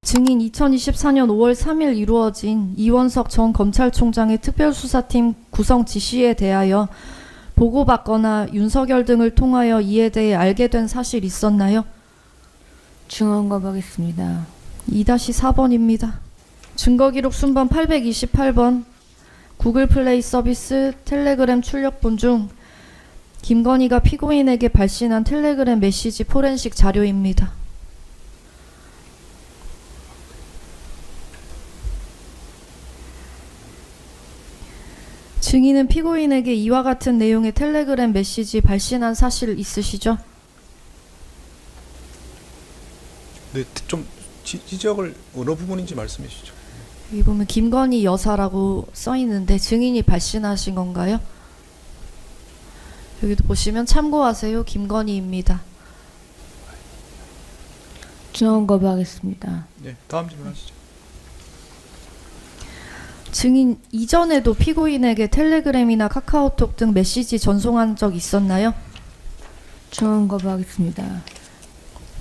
증인 2024년 5월 3일 이루어진 이원석 전 검찰총장의 특별수사팀 구성 지시에 대하여 보고받거나 윤석열 등을 통하여 이에 대해 알게 된 사실 있었나요? 증언 거부하겠습니다. 2-4번입니다. 증거기록 순번 828번 구글 플레이 서비스 텔레그램 출력본 중 김건희가 피고인에게 발신한 텔레그램 메시지 포렌식 자료입니다. 증인은 피고인에게 이와 같은 내용의 텔레그램 메시지 발신한 사실 있으시죠? 네, 좀 지적을 어느 부분인지 말씀해 주시죠. 여기 보면 김건희 여사라고 써 있는데 증인이 발신하신 건가요? 여기도 보시면 참고하세요. 김건희입니다. 증언 거부하겠습니다. 네, 다음 질문하시죠. 증인 이전에도 피고인에게 텔레그램이나 카카오톡 등 메시지 전송한 적 있었나요? 증언 거부하겠습니다.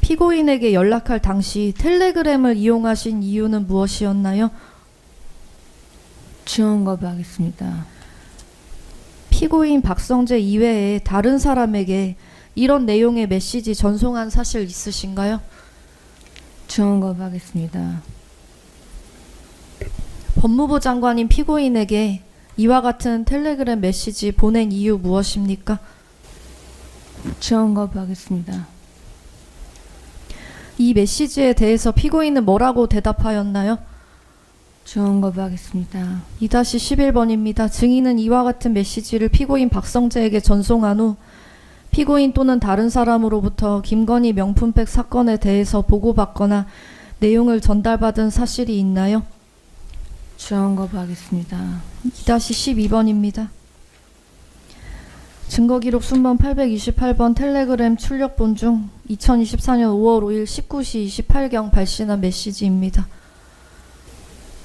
피고인에게 연락할 당시 텔레그램을 이용하신 이유는 무엇이었나요? 증언 거부하겠습니다. 피고인 박성재 이외에 다른 사람에게 이런 내용의 메시지 전송한 사실 있으신가요? 증언 거부하겠습니다. 법무부 장관인 피고인에게 이와 같은 텔레그램 메시지 보낸 이유 무엇입니까? 증언 거부하겠습니다. 이 메시지에 대해서 피고인은 뭐라고 대답하였나요? 증언 거부하겠습니다. 2-11번입니다. 증인은 이와 같은 메시지를 피고인 박성재에게 전송한 후 피고인 또는 다른 사람으로부터 김건희 명품백 사건에 대해서 보고받거나 내용을 전달받은 사실이 있나요? 증언 거부하겠습니다. 2-12번입니다. 증거기록 순번 828번 텔레그램 출력본 중 2024년 5월 5일 19시 28경 발신한 메시지입니다.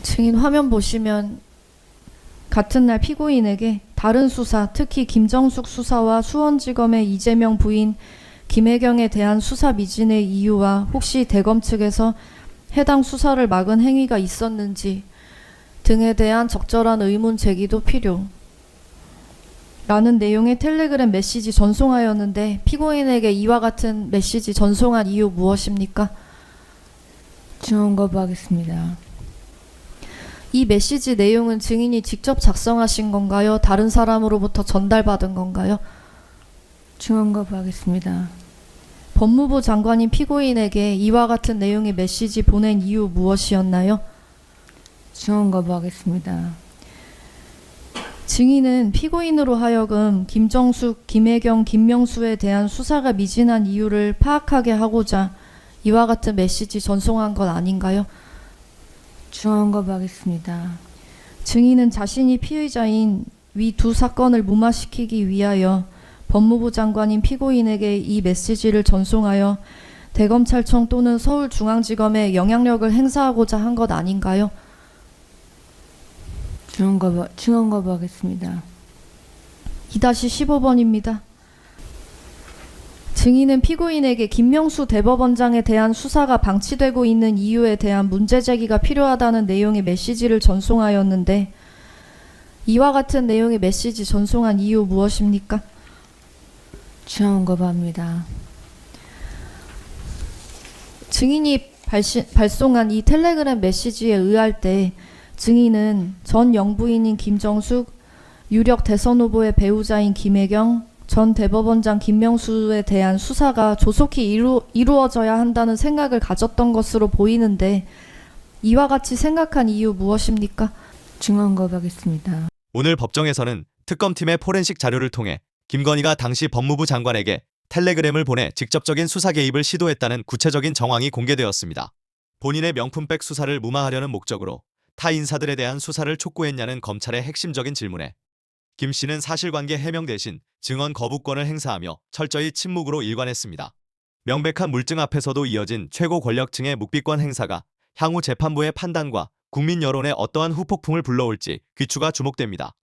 증인 화면 보시면 같은 날 피고인에게 다른 수사, 특히 김정숙 수사와 수원지검의 이재명 부인 김혜경에 대한 수사 미진의 이유와 혹시 대검 측에서 해당 수사를 막은 행위가 있었는지 등에 대한 적절한 의문 제기도 필요. 라는 내용의 텔레그램 메시지 전송하였는데 피고인에게 이와 같은 메시지 전송한 이유 무엇입니까? 증언 거부하겠습니다. 이 메시지 내용은 증인이 직접 작성하신 건가요? 다른 사람으로부터 전달받은 건가요? 증언 거부하겠습니다. 법무부 장관인 피고인에게 이와 같은 내용의 메시지 보낸 이유 무엇이었나요? 증언 거부하겠습니다. 증인은 피고인으로 하여금 김정숙, 김혜경, 김명수에 대한 수사가 미진한 이유를 파악하게 하고자 이와 같은 메시지 전송한 건 아닌가요? 증언 거부하겠습니다. 증인은 자신이 피의자인 위 두 사건을 무마시키기 위하여 법무부 장관인 피고인에게 이 메시지를 전송하여 대검찰청 또는 서울중앙지검에 영향력을 행사하고자 한 것 아닌가요? 증언 거부하겠습니다. 2-15번입니다. 증인은 피고인에게 김명수 대법원장에 대한 수사가 방치되고 있는 이유에 대한 문제 제기가 필요하다는 내용의 메시지를 전송하였는데 이와 같은 내용의 메시지 전송한 이유 무엇입니까? 증언 거부합니다. 증인이 발송한 이 텔레그램 메시지에 의할 때 증인은 전 영부인인 김정숙, 유력 대선 후보의 배우자인 김혜경, 전 대법원장 김명수에 대한 수사가 조속히 이루어져야 한다는 생각을 가졌던 것으로 보이는데 이와 같이 생각한 이유 무엇입니까? 증언 거부하겠습니다. 오늘 법정에서는 특검팀의 포렌식 자료를 통해 김건희가 당시 법무부 장관에게 텔레그램을 보내 직접적인 수사 개입을 시도했다는 구체적인 정황이 공개되었습니다. 본인의 명품백 수사를 무마하려는 목적으로 타 인사들에 대한 수사를 촉구했냐는 검찰의 핵심적인 질문에 김 씨는 사실관계 해명 대신 증언 거부권을 행사하며 철저히 침묵으로 일관했습니다. 명백한 물증 앞에서도 이어진 최고 권력층의 묵비권 행사가 향후 재판부의 판단과 국민 여론에 어떠한 후폭풍을 불러올지 귀추가 주목됩니다.